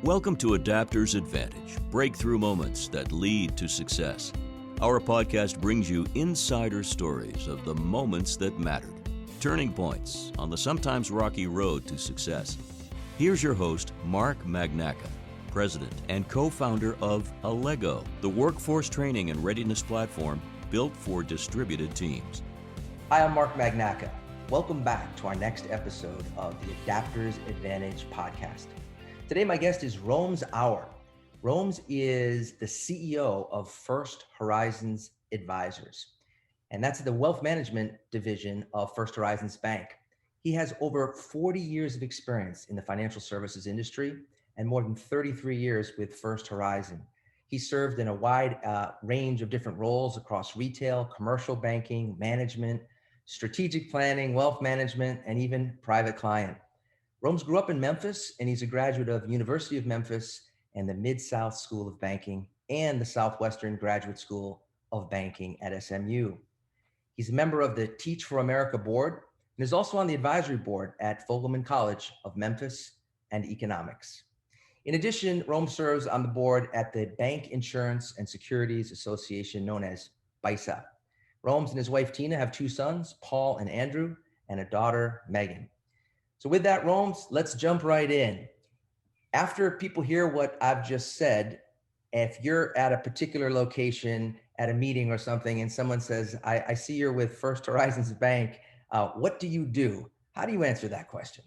Welcome to Adapter's Advantage, breakthrough moments that lead to success. Our podcast brings you insider stories of the moments that mattered, turning points on the sometimes rocky road to success. Here's your host, Mark Magnaca, president and co-founder of Allego, the workforce training and readiness platform built for distributed teams. Hi, I'm Mark Magnaca. Welcome back to our next episode of the Adapter's Advantage podcast. Today, my guest is Rhomes Aur. Rhomes is the CEO of First Horizons Advisors, and that's the wealth management division of First Horizons Bank. He has over 40 years of experience in the financial services industry and more than 33 years with First Horizon. He served in a wide range of different roles across retail, commercial banking, management, strategic planning, wealth management, and even private client. Rhomes grew up in Memphis, and he's a graduate of University of Memphis and the Mid-South School of Banking and the Southwestern Graduate School of Banking at SMU. He's a member of the Teach for America board and is also on the advisory board at Fogelman College of Memphis and Economics. In addition, Rhomes serves on the board at the Bank Insurance and Securities Association, known as BISA. Rhomes and his wife, Tina, have two sons, Paul and Andrew, and a daughter, Megan. So with that, Rhomes, let's jump right in. After people hear what I've just said, if you're at a particular location at a meeting or something and someone says, I see you're with First Horizons Bank, what do you do? How do you answer that question?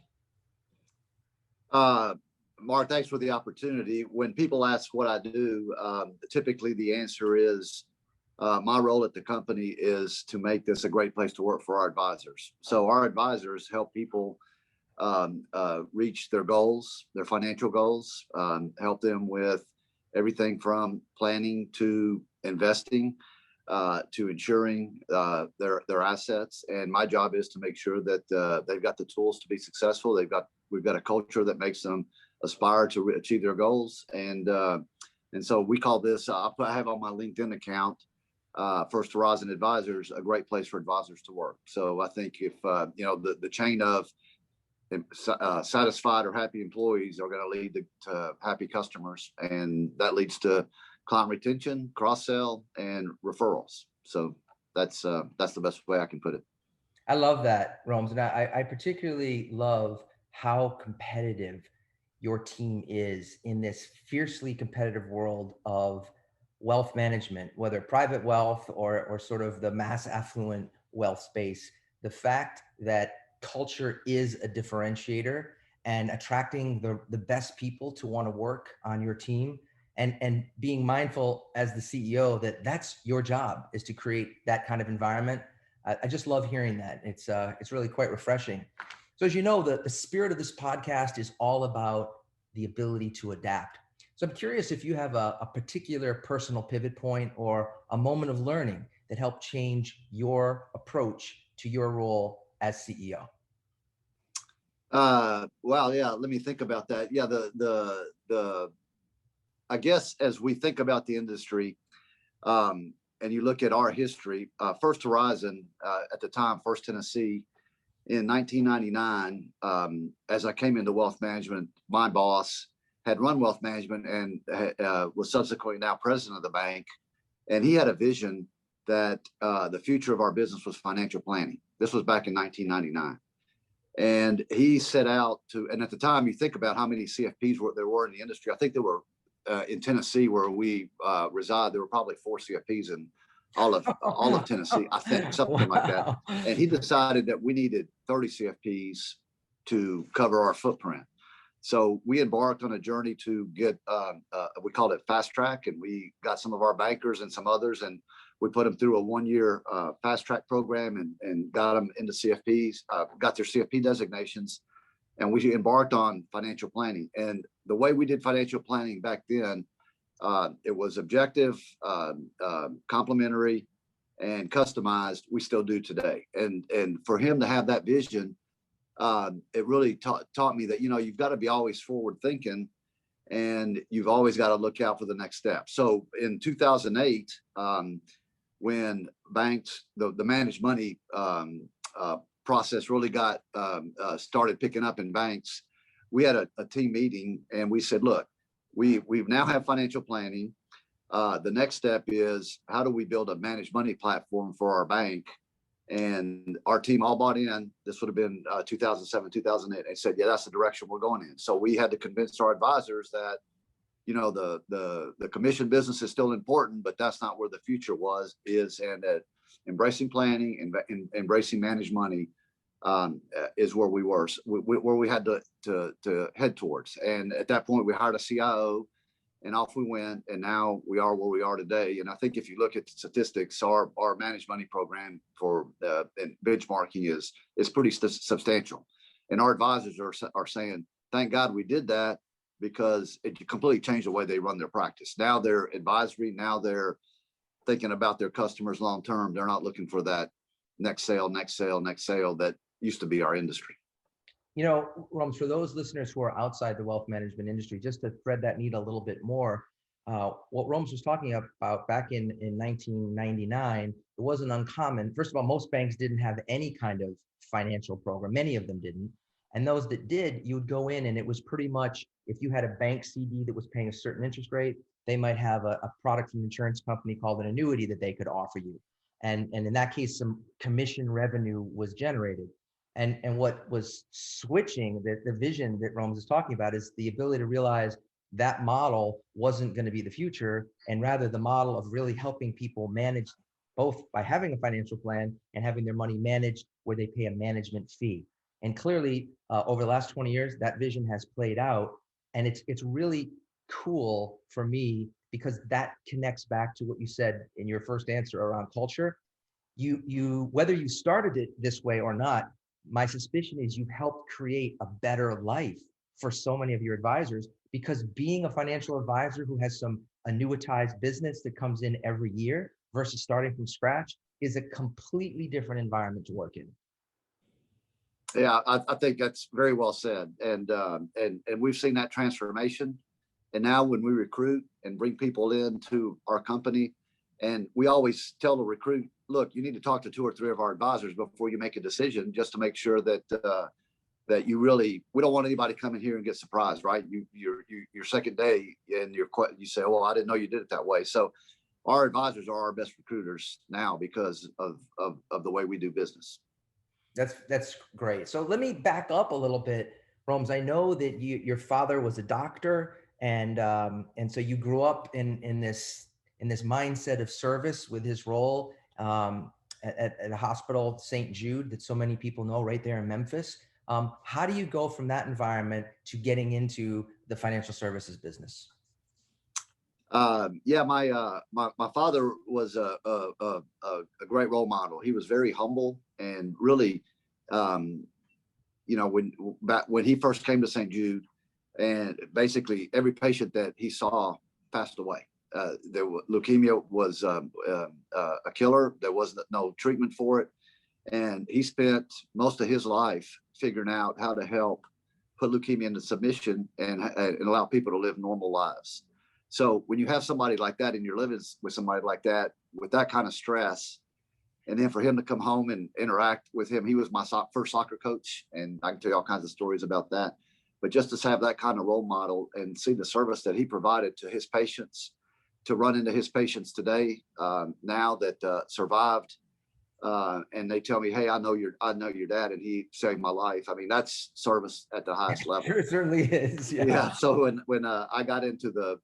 Mark, thanks for the opportunity. When people ask what I do, typically the answer is my role at the company is to make this a great place to work for our advisors. So our advisors help people reach their goals, their financial goals, help them with everything from planning to investing to insuring their assets. And my job is to make sure that they've got the tools to be successful. We've got a culture that makes them aspire to achieve their goals. And so we call this, I have on my LinkedIn account, First Horizon Advisors, a great place for advisors to work. So I think if, the chain of satisfied or happy employees are going to lead to happy customers, and that leads to client retention, cross-sell, and referrals. So that's the best way I can put it. I love that, Rhomes, and I particularly love how competitive your team is in this fiercely competitive world of wealth management, whether private wealth or sort of the mass affluent wealth space. The fact that culture is a differentiator and attracting the best people to want to work on your team and being mindful as the CEO that that's your job, is to create that kind of environment. I just love hearing that. It's really quite refreshing. So as you know, the spirit of this podcast is all about the ability to adapt. So I'm curious if you have a particular personal pivot point or a moment of learning that helped change your approach to your role as CEO. Well, yeah, let me think about that. Yeah, I guess as we think about the industry, and you look at our history, First Horizon, at the time, First Tennessee, in 1999, as I came into wealth management, my boss had run wealth management and was subsequently now president of the bank. And he had a vision that the future of our business was financial planning. This was back in 1999. And he set out to, and at the time, you think about how many CFPs there were in the industry. I think there were, in Tennessee, where we reside, there were probably 4 CFPs in all of Tennessee, I think, something like that. And he decided that we needed 30 CFPs to cover our footprint. So we embarked on a journey to get, we called it fast track, and we got some of our bankers and some others, and we put them through a 1-year fast track program and got them into CFPs, got their CFP designations, and we embarked on financial planning. And the way we did financial planning back then, it was objective, complementary, and customized. We still do today. And for him to have that vision, it really taught me that, you've got to be always forward thinking, and you've always got to look out for the next step. So in 2008, when banks, the managed money process really got started picking up in banks, we had a team meeting, and we said, look, we now have financial planning. The next step is how do we build a managed money platform for our bank? And our team all bought in. This would have been 2007, 2008. They said, yeah, that's the direction we're going in. So we had to convince our advisors that, the commission business is still important, but that's not where the future is. And that embracing planning and embracing managed money is where we were, where we had to head towards. And at that point, we hired a CIO. And off we went, and now we are where we are today. And I think if you look at the statistics, our managed money program for and benchmarking is pretty substantial. And our advisors are saying, thank God we did that, because it completely changed the way they run their practice. Now they're advisory. Now they're thinking about their customers long term. They're not looking for that next sale that used to be our industry. Rhomes, for those listeners who are outside the wealth management industry, just to thread that needle a little bit more, what Rhomes was talking about back in 1999, it wasn't uncommon. First of all, most banks didn't have any kind of financial program. Many of them didn't. And those that did, you would go in and it was pretty much, if you had a bank CD that was paying a certain interest rate, they might have a product from an insurance company called an annuity that they could offer you. And in that case, some commission revenue was generated. And what was switching, the vision that Rhomes is talking about, is the ability to realize that model wasn't going to be the future, and rather the model of really helping people manage, both by having a financial plan and having their money managed where they pay a management fee. And clearly, over the last 20 years, that vision has played out. And it's really cool for me, because that connects back to what you said in your first answer around culture. You whether you started it this way or not, my suspicion is you've helped create a better life for so many of your advisors, because being a financial advisor who has some annuitized business that comes in every year versus starting from scratch is a completely different environment to work in. Yeah, I think that's very well said. And we've seen that transformation. And now when we recruit and bring people into our company, and we always tell the recruit, look, you need to talk to 2 or 3 of our advisors before you make a decision, just to make sure that that you really, we don't want anybody coming here and get surprised, right? Your second day and you say, well, I didn't know you did it that way. So our advisors are our best recruiters now because of the way we do business. That's great. So let me back up a little bit, Rhomes. I know that your father was a doctor, and so you grew up in this mindset of service with his role at a hospital, St. Jude, that so many people know right there in Memphis. How do you go from that environment to getting into the financial services business? Yeah, my father was a great role model. He was very humble and really, when he first came to St. Jude, and basically every patient that he saw passed away. Leukemia was a killer. There was no treatment for it. And he spent most of his life figuring out how to help put leukemia into submission and allow people to live normal lives. So when you have somebody like that and you're living with somebody like that, with that kind of stress, and then for him to come home and interact with him, he was my first soccer coach, and I can tell you all kinds of stories about that. But just to have that kind of role model and see the service that he provided to his patients, to run into his patients today, now that survived, and they tell me, "Hey, I know your dad, and he saved my life." I mean, that's service at the highest level. Sure, it certainly is. Yeah. Yeah. So when I got into the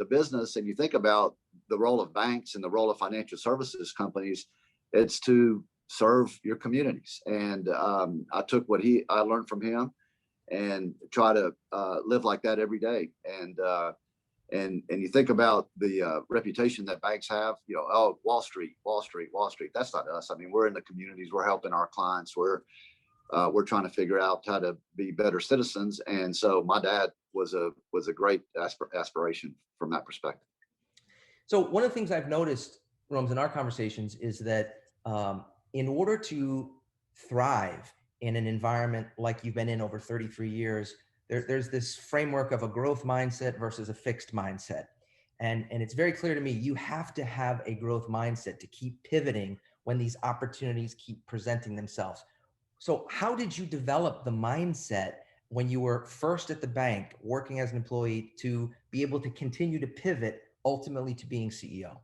business, and you think about the role of banks and the role of financial services companies, it's to serve your communities. And I took what I learned from him, and try to live like that every day. And you think about the reputation that banks have, oh, Wall Street. That's not us. I mean, we're in the communities. We're helping our clients. We're trying to figure out how to be better citizens. And so my dad was a great aspiration from that perspective. So one of the things I've noticed, Rhomes, in our conversations is that in order to thrive in an environment like you've been in over 33 years, there's this framework of a growth mindset versus a fixed mindset. And it's very clear to me, you have to have a growth mindset to keep pivoting when these opportunities keep presenting themselves. So how did you develop the mindset when you were first at the bank working as an employee to be able to continue to pivot ultimately to being CEO?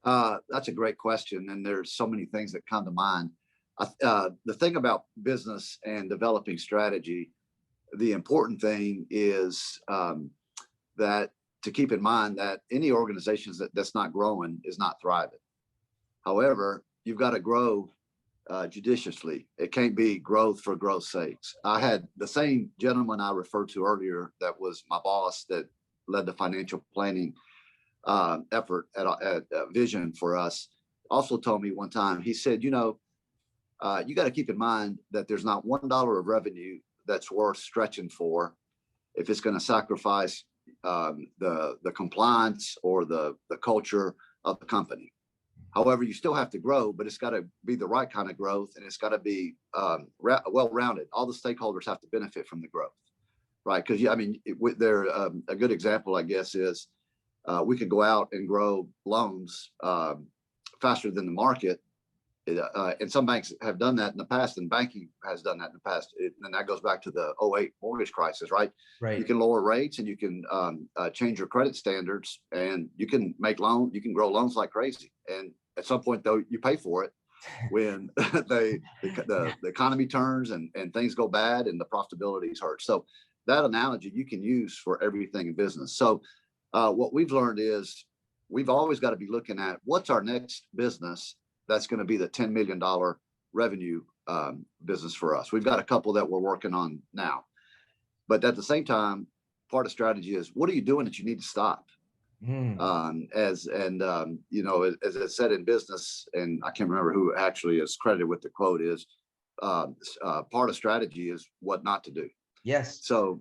That's a great question, and there's so many things that come to mind. The thing about business and developing strategy, the important thing is that to keep in mind that any organizations that's not growing is not thriving. However, you've got to grow judiciously. It can't be growth for growth's sakes. I had the same gentleman I referred to earlier that was my boss that led the financial planning effort at Vision for us, also told me one time, he said, you got to keep in mind that there's not $1 of revenue that's worth stretching for if it's going to sacrifice the compliance or the culture of the company. However, you still have to grow, but it's got to be the right kind of growth, and it's got to be well-rounded. All the stakeholders have to benefit from the growth, right? Because they're a good example, I guess, is we could go out and grow loans faster than the market. And some banks have done that in the past, and banking has done that in the past. And that goes back to the 2008 mortgage crisis, right? Right. You can lower rates, and you can change your credit standards, and you can you can grow loans like crazy. And at some point, though, you pay for it when the economy turns and things go bad and the profitability is hurt. So that analogy you can use for everything in business. So what we've learned is we've always got to be looking at what's our next business that's going to be the $10 million revenue business for us. We've got a couple that we're working on now. But at the same time, part of strategy is, what are you doing that you need to stop? As I said in business, and I can't remember who actually is credited with the quote, is part of strategy is what not to do. Yes. So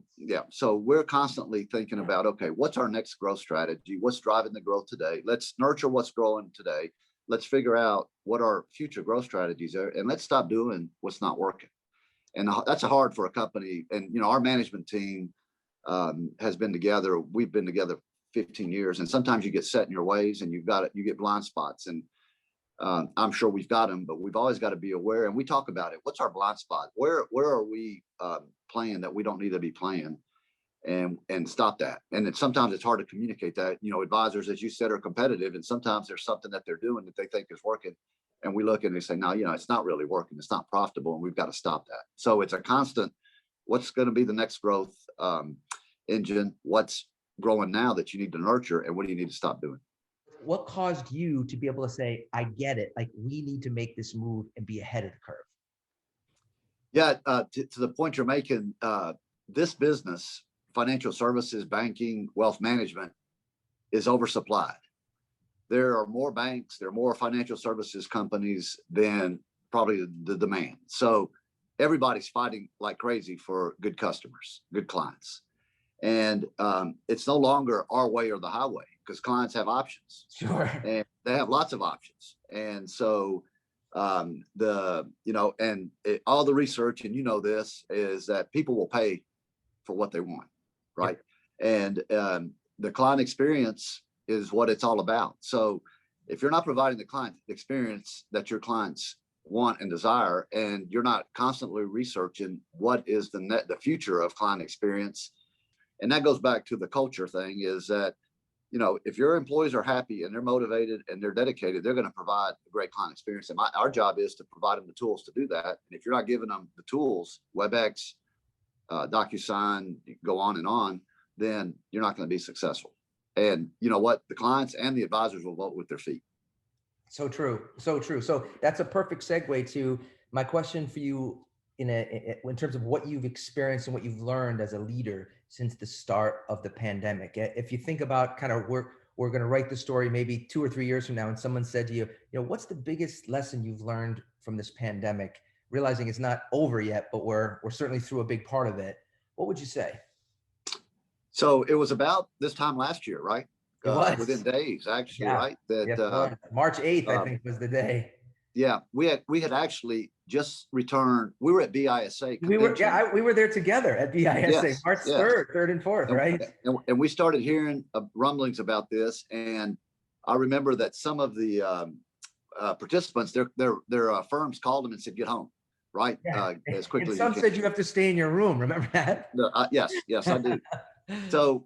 we're constantly thinking about, okay, what's our next growth strategy? What's driving the growth today? Let's nurture what's growing today. Let's figure out what our future growth strategies are, and let's stop doing what's not working. And that's hard for a company. And our management team has been together. We've been together 15 years, and sometimes you get set in your ways, and you get blind spots. And I'm sure we've got them, but we've always got to be aware. And we talk about it. What's our blind spot? Where are we playing that we don't need to be playing? And stop that. And sometimes it's hard to communicate that. Advisors, as you said, are competitive, and sometimes there's something that they're doing that they think is working, and we look and they say, no, it's not really working. It's not profitable, and we've got to stop that. So it's a constant. What's going to be the next growth engine? What's growing now that you need to nurture, and what do you need to stop doing? What caused you to be able to say, I get it, like we need to make this move and be ahead of the curve? Yeah, to the point you're making, this business, financial services, banking, wealth management, is oversupplied. There are more banks, there are more financial services companies than probably the demand. So everybody's fighting like crazy for good customers, good clients. And it's no longer our way or the highway, because clients have options. Sure. And they have lots of options. And so all the research, and this, is that people will pay for what they want, right? And the client experience is what it's all about. So if you're not providing the client experience that your clients want and desire, and you're not constantly researching what is the future of client experience, and that goes back to the culture thing, is that if your employees are happy and they're motivated and they're dedicated, they're going to provide a great client experience. And our job is to provide them the tools to do that. And if you're not giving them the tools, WebEx, DocuSign, go on, then you're not going to be successful. And you know what? The clients and the advisors will vote with their feet. So true. So true. So that's a perfect segue to my question for you in terms of what you've experienced and what you've learned as a leader since the start of the pandemic. If you think about kind of we're going to write the story maybe 2 or 3 years from now, and someone said to you, what's the biggest lesson you've learned from this pandemic, realizing it's not over yet, but we're certainly through a big part of it, what would you say? So it was about this time last year, right? It was within days, actually, yeah. right? That Yes, March 8th, I think, was the day. Yeah, we had actually just returned. We were at BISA. We were there together at BISA, yes, March 3rd and 4th, right? And we started hearing rumblings about this, and I remember that some of the participants, their firms called them and said, "Get home. right? Yeah. As quickly And as you some can. said you have to stay in your room. Remember that? No, yes, I do. So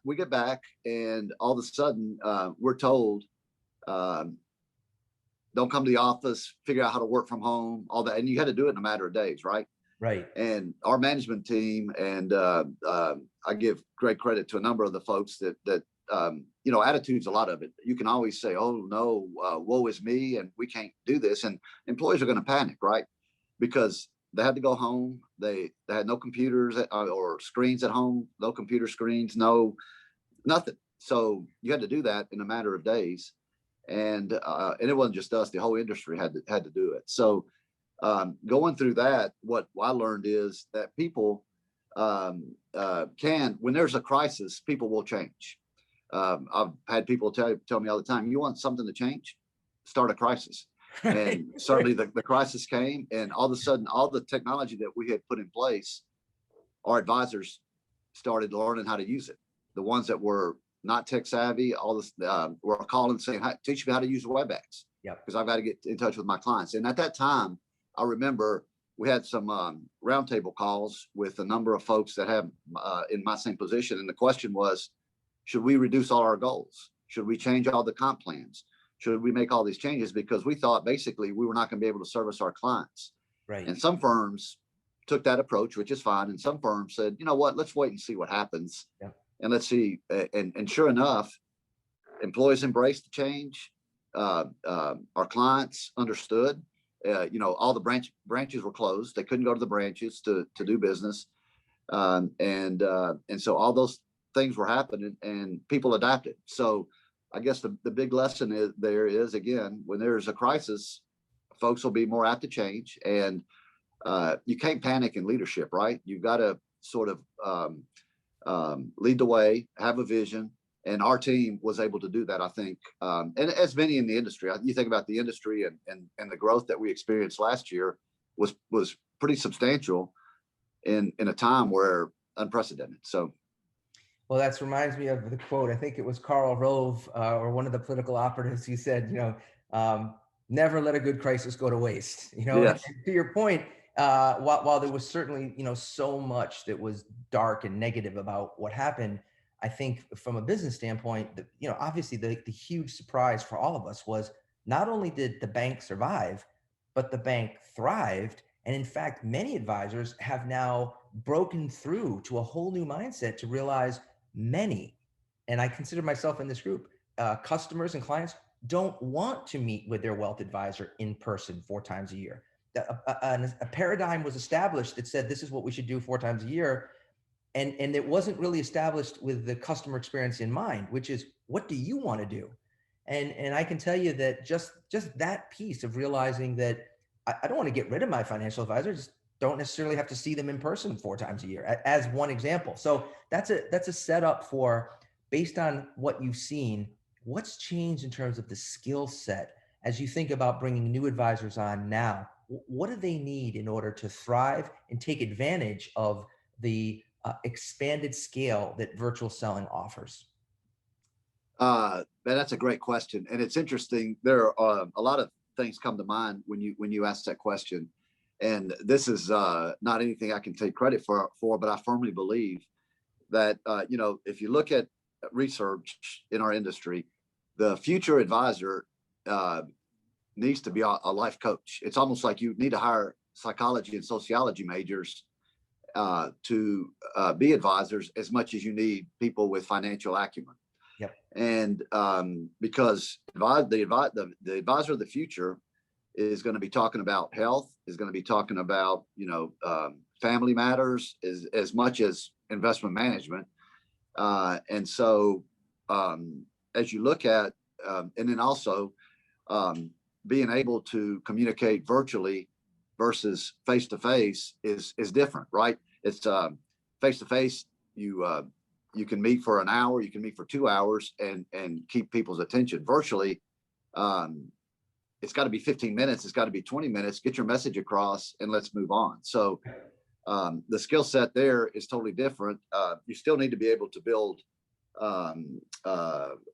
we get back, and all of a sudden we're told, um, don't come to the office, figure out how to work from home, all that. And you had to do it in a matter of days, right? Right. And our management team, and I give great credit to a number of the folks that attitude's a lot of it. You can always say, oh no, woe is me, and we can't do this. And employees are going to panic, right? Because they had to go home. They had no computers or screens at home, no computer screens, no nothing. So you had to do that in a matter of days. And it wasn't just us; the whole industry had to do it. So going through that, what I learned is that people when there's a crisis, people will change. I've had people tell me all the time, you want something to change, start a crisis. And certainly the crisis came, and all of a sudden, all the technology that we had put in place, our advisors started learning how to use it. The ones that were not tech savvy, all this were calling saying, teach me how to use WebEx. Yeah. Because I've got to get in touch with my clients. And at that time, I remember we had some roundtable calls with a number of folks that have in my same position. And the question was, should we reduce all our goals? Should we change all the comp plans? Should we make all these changes? Because we thought basically we were not going to be able to service our clients. Right. And some firms took that approach, which is fine. And some firms said, you know what, let's wait and see what happens. Yeah. And let's see. And sure enough, employees embraced the change. Our clients understood. All the branches were closed. They couldn't go to the branches to do business. And so all those things were happening, and people adapted. So I guess the big lesson is, again, when there's a crisis, folks will be more apt to change. And you can't panic in leadership, right? You've got to sort of lead the way, have a vision. And our team was able to do that, I think. And as many in the industry, you think about the industry and the growth that we experienced last year was pretty substantial in a time where unprecedented. So. Well, that reminds me of the quote. I think it was Karl Rove or one of the political operatives. He said, never let a good crisis go to waste. Yes. And to your point, while there was certainly, so much that was dark and negative about what happened, I think from a business standpoint, obviously the huge surprise for all of us was not only did the bank survive, but the bank thrived. And in fact, many advisors have now broken through to a whole new mindset to realize many, and I consider myself in this group, customers and clients don't want to meet with their wealth advisor in person 4 times a year. A paradigm was established that said this is what we should do 4 times a year. And it wasn't really established with the customer experience in mind, which is, what do you want to do? And I can tell you that just that piece of realizing that I don't want to get rid of my financial advisor, just don't necessarily have to see them in person 4 times a year, as one example. So that's a setup for, based on what you've seen, what's changed in terms of the skill set as you think about bringing new advisors on now. What do they need in order to thrive and take advantage of the expanded scale that virtual selling offers? That's a great question, and it's interesting. There are a lot of things come to mind when you ask that question, and this is not anything I can take credit for, but I firmly believe that if you look at research in our industry, the future advisor needs to be a life coach. It's almost like you need to hire psychology and sociology majors to be advisors as much as you need people with financial acumen. Yep. And because the advisor of the future is going to be talking about health, is going to be talking about family matters as much as investment management. And so as you look at and then also being able to communicate virtually versus face to face is different, right? It's face to face. You can meet for an hour, you can meet for 2 hours, and keep people's attention. Virtually, it's got to be 15 minutes. It's got to be 20 minutes. Get your message across, and let's move on. So the skill set there is totally different. You still need to be able to build a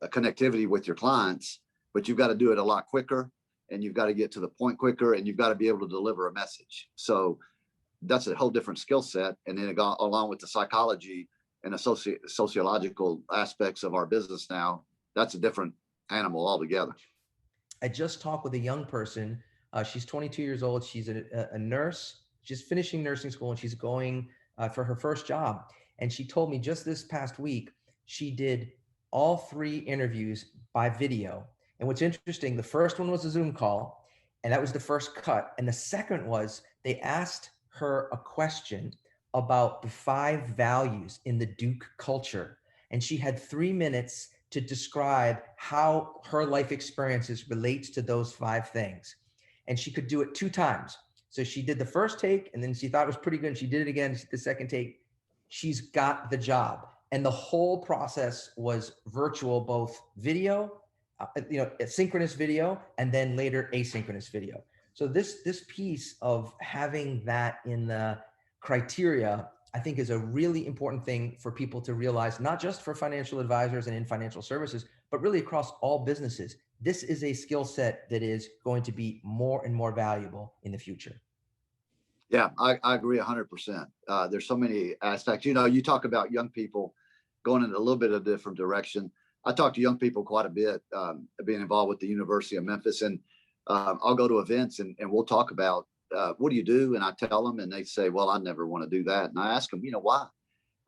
connectivity with your clients, but you've got to do it a lot quicker and you've got to get to the point quicker, and you've got to be able to deliver a message. So that's a whole different skill set. And then along with the psychology and the sociological aspects of our business now, that's a different animal altogether. I just talked with a young person. She's 22 years old. She's a nurse. She's finishing nursing school, and she's going for her first job. And she told me just this past week, she did all 3 interviews by video. And what's interesting, the first one was a Zoom call, and that was the first cut. And the second was they asked her a question about the 5 values in the Duke culture. And she had 3 minutes to describe how her life experiences relates to those 5 things. And she could do it 2 times. So she did the first take, and then she thought it was pretty good. And she did it again, the second take. She's got the job. And the whole process was virtual, both video, synchronous video, and then later asynchronous video. So this piece of having that in the criteria, I think, is a really important thing for people to realize, not just for financial advisors and in financial services, but really across all businesses. This is a skill set that is going to be more and more valuable in the future. Yeah, I agree 100%. There's so many aspects. You talk about young people going in a little bit of a different direction. I talk to young people quite a bit, being involved with the University of Memphis, and I'll go to events and we'll talk about what do you do? And I tell them, and they say, well, I never want to do that. And I ask them, why?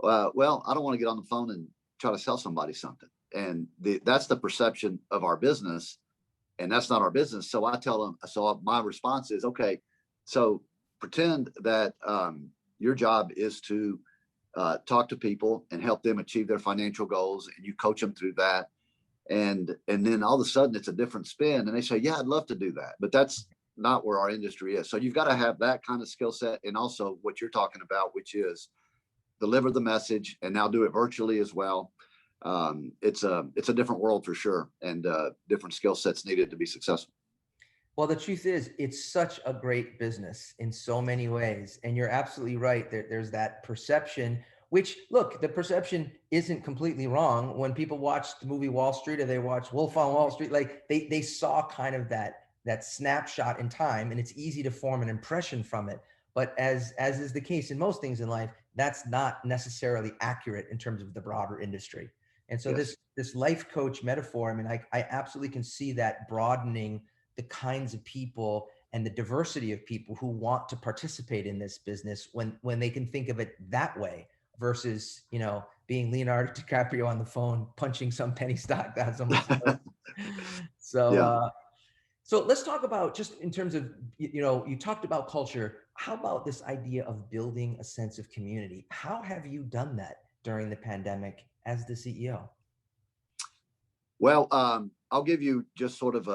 Well, I don't want to get on the phone and try to sell somebody something. And that's the perception of our business, and that's not our business. So I tell them, so my response is, okay, so pretend that your job is to talk to people and help them achieve their financial goals, and you coach them through that. And then all of a sudden it's a different spin, and they say, yeah, I'd love to do that. But that's not where our industry is. So you've got to have that kind of skill set, and also what you're talking about, which is deliver the message, and now do it virtually as well. It's a different world for sure, and different skill sets needed to be successful. Well, the truth is, it's such a great business in so many ways. And you're absolutely right. There's that perception, which, look, the perception isn't completely wrong. When people watch the movie Wall Street, or they watch Wolf on Wall Street, like they saw kind of that snapshot in time, and it's easy to form an impression from it. But as is the case in most things in life, that's not necessarily accurate in terms of the broader industry. And so Yes. this life coach metaphor, I mean, I absolutely can see that broadening the kinds of people and the diversity of people who want to participate in this business when they can think of it that way, versus, being Leonardo DiCaprio on the phone, punching some penny stock down someone's throat. So, so let's talk about, just in terms of, you talked about culture. How about this idea of building a sense of community? How have you done that during the pandemic as the CEO? Well, I'll give you just sort of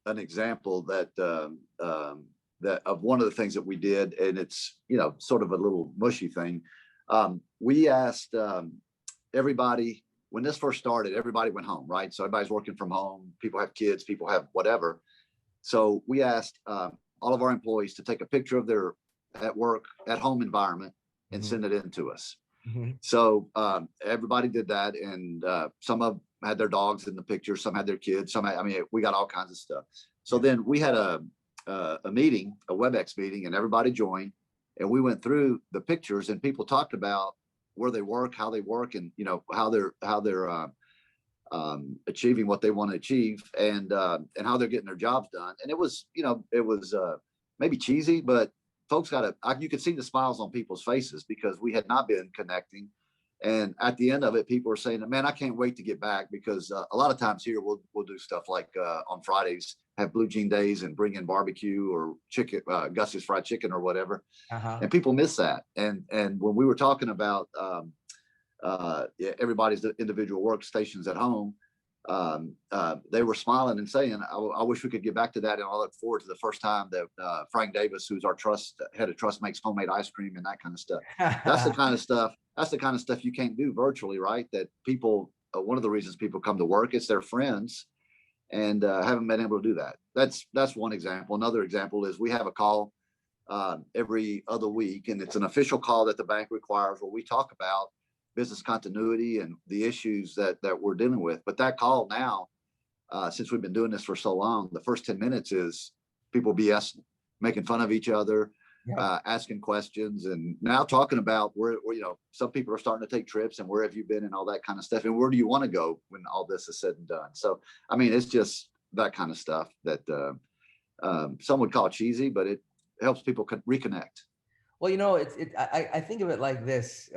an example that of one of the things that we did, and it's sort of a little mushy thing. We asked everybody, when this first started, everybody went home, right? So everybody's working from home. People have kids, people have whatever. So we asked all of our employees to take a picture of their at home environment and send it in to us. Mm-hmm. So everybody did that, and some of them had their dogs in the picture, some had their kids, we got all kinds of stuff. So then we had a meeting, a WebEx meeting, and everybody joined, and we went through the pictures, and people talked about where they work, how they work, and how they're achieving what they want to achieve, and how they're getting their jobs done. And it was maybe cheesy, but folks you could see the smiles on people's faces, because we had not been connecting. And at the end of it, people were saying, man, I can't wait to get back, because a lot of times here we'll do stuff like on Fridays, have blue jean days and bring in barbecue or chicken, Gus's fried chicken or whatever. Uh-huh. And people miss that. And when we were talking about everybody's individual workstations at home, they were smiling and saying, I wish we could get back to that. And I look forward to the first time that Frank Davis, who's our head of trust, makes homemade ice cream and that kind of stuff. That's the kind of stuff you can't do virtually, right? That people, one of the reasons people come to work, it's their friends, and haven't been able to do that. That's one example. Another example is we have a call every other week, and it's an official call that the bank requires, where we talk about business continuity and the issues that we're dealing with. But that call now, since we've been doing this for so long, the first 10 minutes is people BS, making fun of each other, Yeah. asking questions, and now talking about where, some people are starting to take trips and where have you been and all that kind of stuff. And where do you want to go when all this is said and done? So, I mean, it's just that kind of stuff that some would call cheesy, but it helps people reconnect. Well, I think of it like this.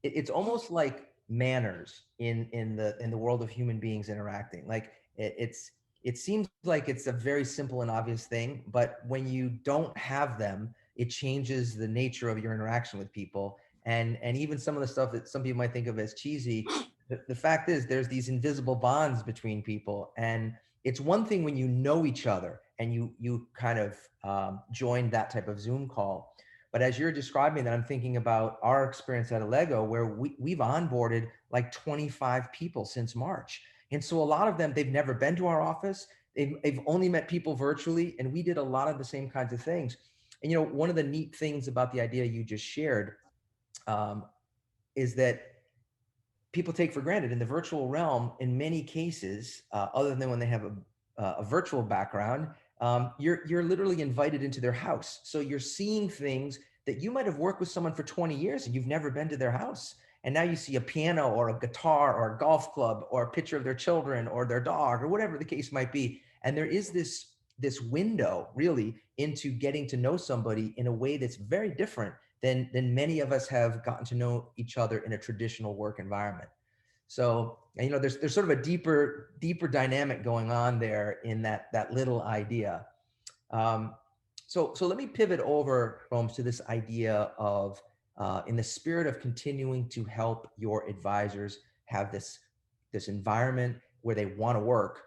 It's almost like manners in the world of human beings interacting. Like it seems like it's a very simple and obvious thing, but when you don't have them, it changes the nature of your interaction with people. And even some of the stuff that some people might think of as cheesy, the fact is there's these invisible bonds between people. And it's one thing when you know each other and you kind of join that type of Zoom call. But as you're describing that, I'm thinking about our experience at Allego, where we've onboarded like 25 people since March. And so a lot of them, they've never been to our office. They've only met people virtually. And we did a lot of the same kinds of things. And, one of the neat things about the idea you just shared is that people take for granted in the virtual realm, in many cases, other than when they have a virtual background, you're literally invited into their house. So you're seeing things that you might have worked with someone for 20 years and you've never been to their house. And now you see a piano or a guitar or a golf club or a picture of their children or their dog or whatever the case might be. And there is this window really into getting to know somebody in a way that's very different than many of us have gotten to know each other in a traditional work environment. So, there's sort of a deeper dynamic going on there in that little idea. So let me pivot over, Holmes, to this idea of, in the spirit of continuing to help your advisors have this environment where they want to work.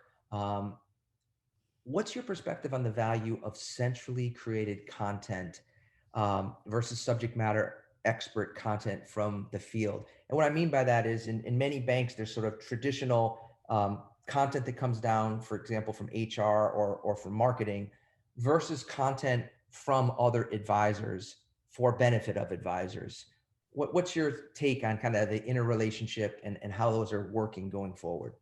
What's your perspective on the value of centrally created content versus subject matter expert content from the field? And what I mean by that is in many banks, there's sort of traditional content that comes down, for example, from HR or from marketing versus content from other advisors for benefit of advisors. What's your take on kind of the interrelationship and how those are working going forward?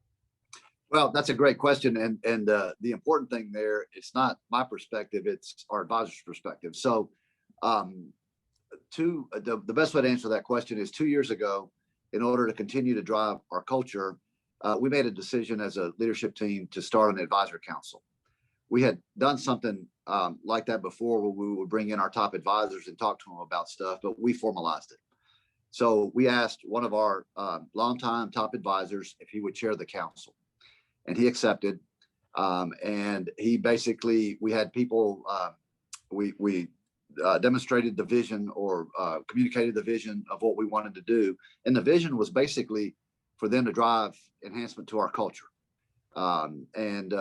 Well, that's a great question. And the important thing there, it's not my perspective, it's our advisor's perspective. So the best way to answer that question is 2 years ago, in order to continue to drive our culture, we made a decision as a leadership team to start an advisor council. We had done something like that before, where we would bring in our top advisors and talk to them about stuff, but we formalized it. So we asked one of our longtime top advisors if he would chair the council, and he accepted. And he basically, we had people, we demonstrated the vision, or communicated the vision of what we wanted to do. And the vision was basically for them to drive enhancement to our culture. And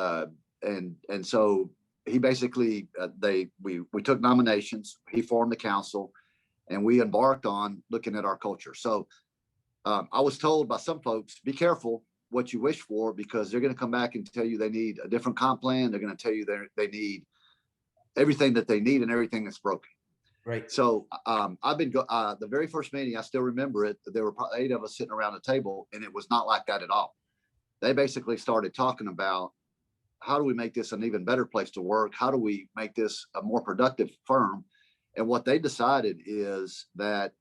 so he basically, we took nominations, he formed the council, and we embarked on looking at our culture. So I was told by some folks, be careful what you wish for, because they're going to come back and tell you they need a different comp plan. They're going to tell you they need everything that they need and everything that's broken. Right. So I've been the very first meeting, I still remember it. There were probably 8 of us sitting around the table, and it was not like that at all. They basically started talking about, how do we make this an even better place to work? How do we make this a more productive firm? And what they decided is that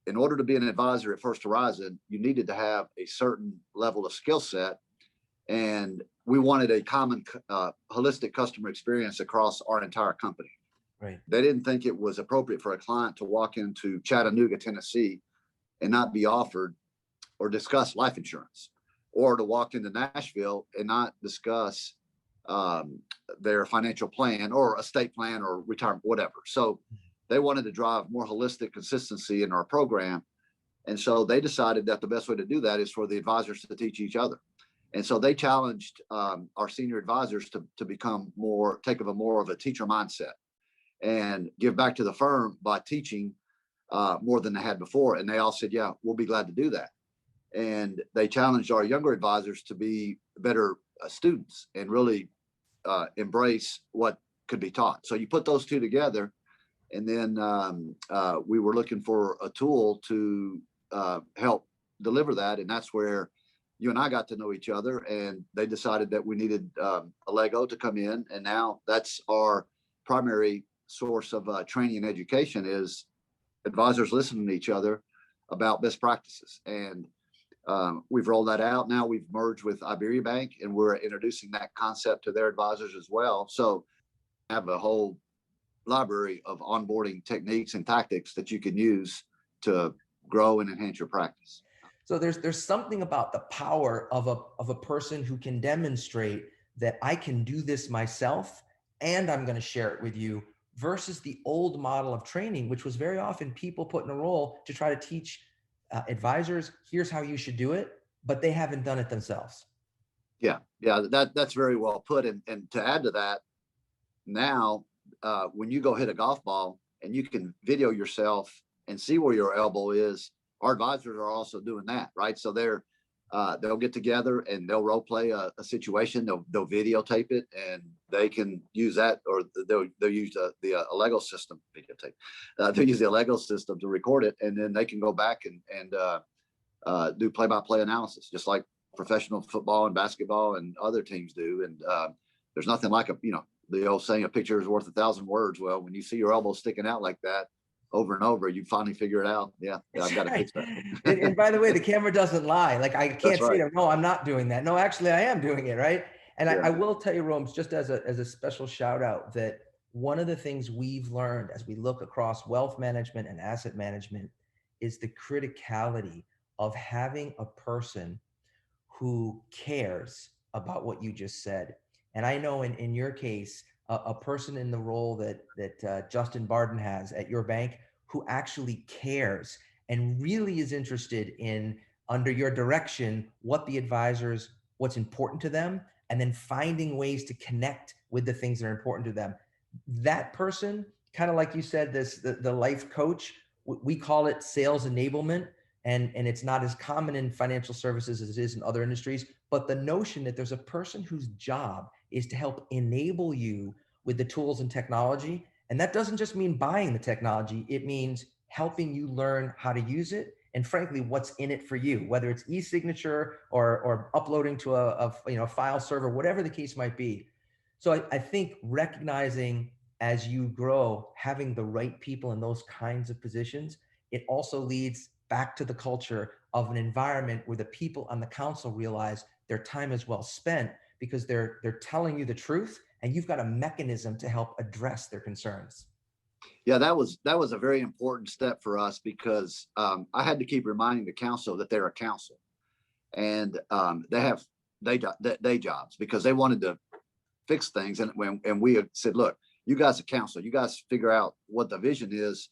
in order to be an advisor at First Horizon, you needed to have a certain level of skill set. And we wanted a common holistic customer experience across our entire company. Right. They didn't think it was appropriate for a client to walk into Chattanooga, Tennessee, and not be offered or discuss life insurance, or to walk into Nashville and not discuss their financial plan or estate plan or retirement, whatever. So they wanted to drive more holistic consistency in our program. And so they decided that the best way to do that is for the advisors to teach each other. And so they challenged our senior advisors to become take more of a teacher mindset and give back to the firm by teaching more than they had before. And they all said, yeah, we'll be glad to do that. And they challenged our younger advisors to be better students and really embrace what could be taught. So you put those two together, and then we were looking for a tool to help deliver that. And that's where you and I got to know each other, and they decided that we needed a Lego to come in. And now that's our primary source of training and education, is advisors listening to each other about best practices. And we've rolled that out. Now we've merged with Iberia Bank, and we're introducing that concept to their advisors as well. So I have a whole library of onboarding techniques and tactics that you can use to grow and enhance your practice. So there's something about the power of a person who can demonstrate that I can do this myself and I'm going to share it with you, versus the old model of training, which was very often people put in a role to try to teach advisors, here's how you should do it, but they haven't done it themselves. Yeah, that's very well put. And to add to that, now when you go hit a golf ball and you can video yourself and see where your elbow is, our advisors are also doing that, right? So they'll get together and they'll role play a situation. They'll videotape it, and they can use that, or they'll use the Lego system videotape. They'll use the Lego system to record it, and then they can go back and do play-by-play analysis, just like professional football and basketball and other teams do. And there's nothing like the old saying, a picture is worth 1,000 words. Well, when you see your elbow sticking out like that over and over, you finally figure it out. Yeah, I've got to fix that. And by the way, the camera doesn't lie. Like, I can't say right. no, I'm not doing that. No, actually I am doing it, right? And Yeah. I will tell you, Rhomes, just as a special shout out, that one of the things we've learned as we look across wealth management and asset management is the criticality of having a person who cares about what you just said. And I know in your case, a person in the role that Justin Barden has at your bank, who actually cares and really is interested in, under your direction, what the advisors, what's important to them, and then finding ways to connect with the things that are important to them. That person, kind of like you said, the life coach, we call it sales enablement. And it's not as common in financial services as it is in other industries, but the notion that there's a person whose job is to help enable you with the tools and technology. And that doesn't just mean buying the technology, it means helping you learn how to use it, and frankly, what's in it for you, whether it's e-signature or uploading to a file server, whatever the case might be. So I think recognizing as you grow, having the right people in those kinds of positions, it also leads back to the culture of an environment where the people on the council realize their time is well spent, because they're telling you the truth, and you've got a mechanism to help address their concerns. Yeah, that was a very important step for us, because I had to keep reminding the council that they're a council, and they have day jobs, because they wanted to fix things. And we had said, look, you guys are council, you guys figure out what the vision is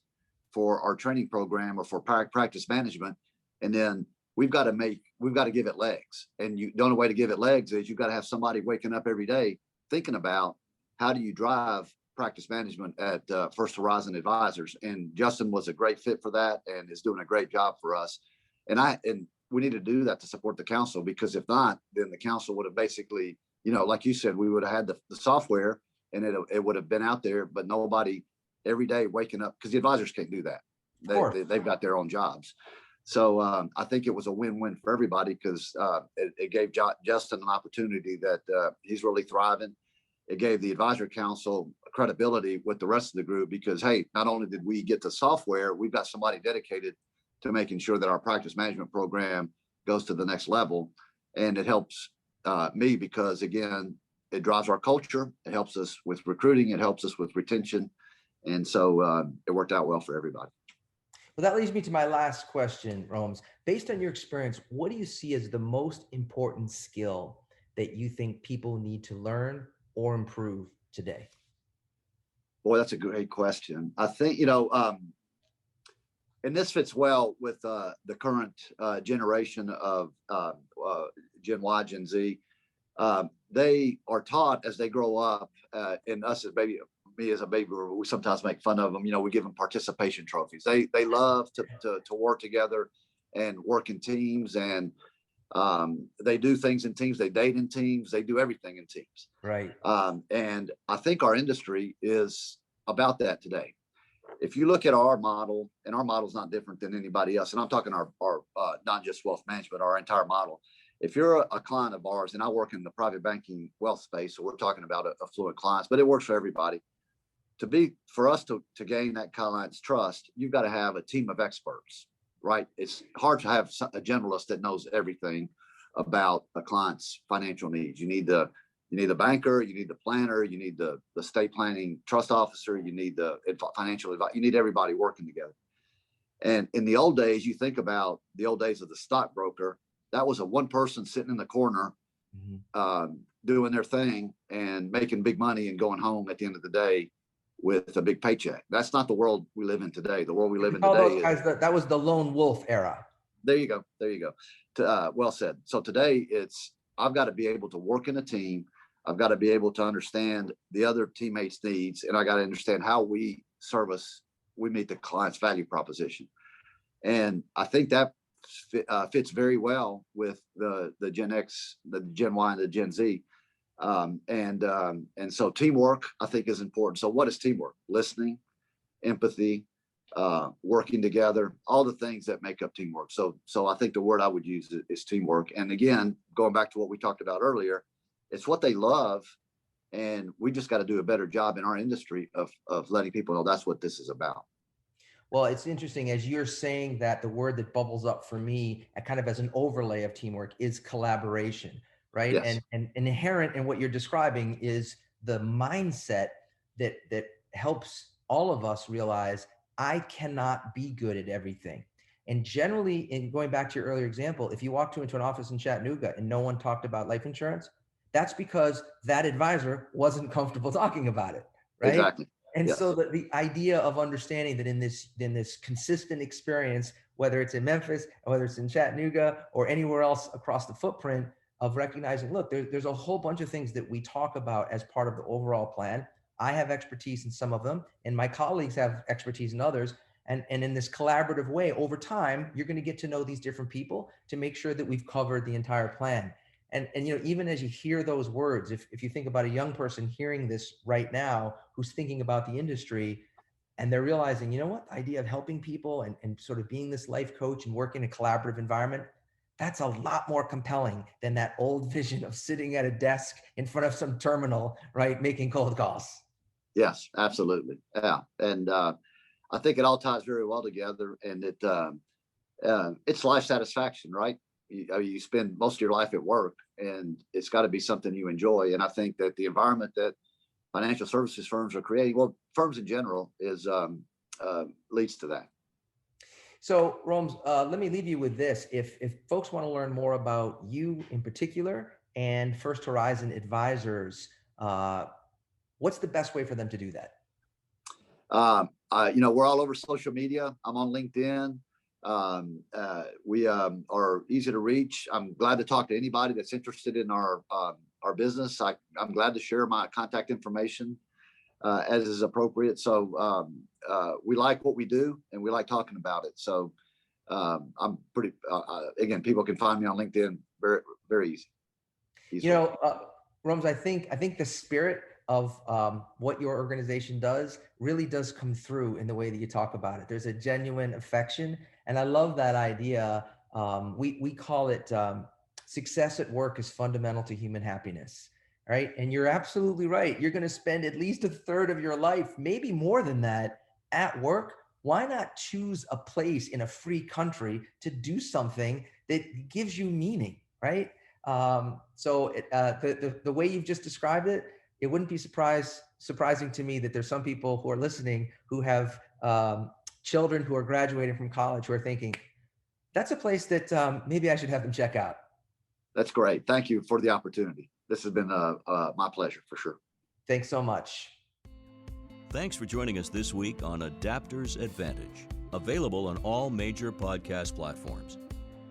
for our training program or for practice management, and then we've got to give it legs. And the only way to give it legs is you've got to have somebody waking up every day thinking about how do you drive practice management at First Horizon Advisors. And Justin was a great fit for that and is doing a great job for us. And we need to do that to support the council, because if not, then the council would have basically, like you said, we would have had the software, and it would have been out there, but nobody every day waking up, because the advisors can't do that. They've got their own jobs. So I think it was a win-win for everybody, because it gave Justin an opportunity that he's really thriving. It gave the advisory council credibility with the rest of the group, because, hey, not only did we get the software, we've got somebody dedicated to making sure that our practice management program goes to the next level. And it helps me, because, again, it drives our culture. It helps us with recruiting. It helps us with retention. And so it worked out well for everybody. Well, that leads me to my last question, Rhomes. Based on your experience, what do you see as the most important skill that you think people need to learn or improve today? Boy, that's a great question. I think, and this fits well with the current generation of Gen Y, Gen Z. They are taught as they grow up, and us as me as a baby, we sometimes make fun of them. We give them participation trophies. They love to work together and work in teams, and they do things in teams. They date in teams. They do everything in teams. Right. And I think our industry is about that today. If you look at our model, and our model is not different than anybody else, and I'm talking our not just wealth management, our entire model. if you're a client of ours, and I work in the private banking wealth space, so we're talking about affluent clients, but it works for everybody. For us to gain that client's trust, you've got to have a team of experts, right? It's hard to have a generalist that knows everything about a client's financial needs. You need the banker, you need the planner, you need the estate planning trust officer, you need the financial advisor, you need everybody working together. And in the old days, you think about the old days of the stockbroker, that was a one person sitting in the corner, doing their thing and making big money and going home at the end of the day with a big paycheck. That's not the world we live in today. The world we live in today that was the lone wolf era. There you go. Well said. So today I've got to be able to work in a team. I've got to be able to understand the other teammates' needs, and I got to understand how we meet the client's value proposition. And I think that fits very well with the Gen X, the Gen Y, and the Gen Z. And so teamwork, I think, is important. So what is teamwork? Listening, empathy, working together, all the things that make up teamwork. So I think the word I would use is teamwork. And again, going back to what we talked about earlier, it's what they love. And we just got to do a better job in our industry of letting people know that's what this is about. Well, it's interesting as you're saying that, the word that bubbles up for me kind of as an overlay of teamwork is collaboration, right? Yes. And inherent in what you're describing is the mindset that helps all of us realize I cannot be good at everything. And generally, in going back to your earlier example, if you walked into an office in Chattanooga and no one talked about life insurance, that's because that advisor wasn't comfortable talking about it, right? Exactly. And yes. so the idea of understanding that in this consistent experience, whether it's in Memphis, whether it's in Chattanooga or anywhere else across the footprint, of recognizing, look, there's a whole bunch of things that we talk about as part of the overall plan. I have expertise in some of them, and my colleagues have expertise in others. And in this collaborative way, over time, you're going to get to know these different people to make sure that we've covered the entire plan. And even as you hear those words, if you think about a young person hearing this right now, who's thinking about the industry, and they're realizing, you know what, the idea of helping people and sort of being this life coach and working in a collaborative environment, that's a lot more compelling than that old vision of sitting at a desk in front of some terminal, right, making cold calls. Yes, absolutely. Yeah. And I think it all ties very well together, and it's life satisfaction, right? You spend most of your life at work, and it's got to be something you enjoy. And I think that the environment that financial services firms are creating, well, firms in general, leads to that. So, Rhomes, let me leave you with this. If folks want to learn more about you in particular and First Horizon Advisors, what's the best way for them to do that? We're all over social media. I'm on LinkedIn. We are easy to reach. I'm glad to talk to anybody that's interested in our business. I'm glad to share my contact information as is appropriate. So we like what we do, and we like talking about it. So I'm pretty. Again, people can find me on LinkedIn very, very easy. Rhomes, I think the spirit of what your organization does really does come through in the way that you talk about it. There's a genuine affection, and I love that idea. We call it success at work is fundamental to human happiness, right? And you're absolutely right. You're going to spend at least a third of your life, maybe more than that, at work. Why not choose a place in a free country to do something that gives you meaning, right? So the way you've just described it, it wouldn't be surprising to me that there's some people who are listening who have children who are graduating from college who are thinking, that's a place that maybe I should have them check out. That's great. Thank you for the opportunity. This has been my pleasure, for sure. Thanks so much. Thanks for joining us this week on Adapters Advantage, available on all major podcast platforms.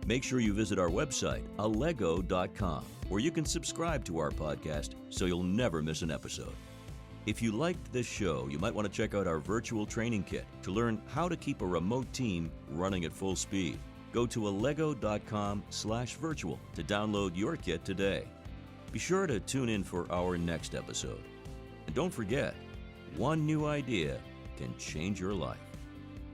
Make sure you visit our website, allego.com, where you can subscribe to our podcast so you'll never miss an episode. If you liked this show, you might want to check out our virtual training kit to learn how to keep a remote team running at full speed. Go to allego.com/virtual to download your kit today. Be sure to tune in for our next episode. And don't forget, one new idea can change your life.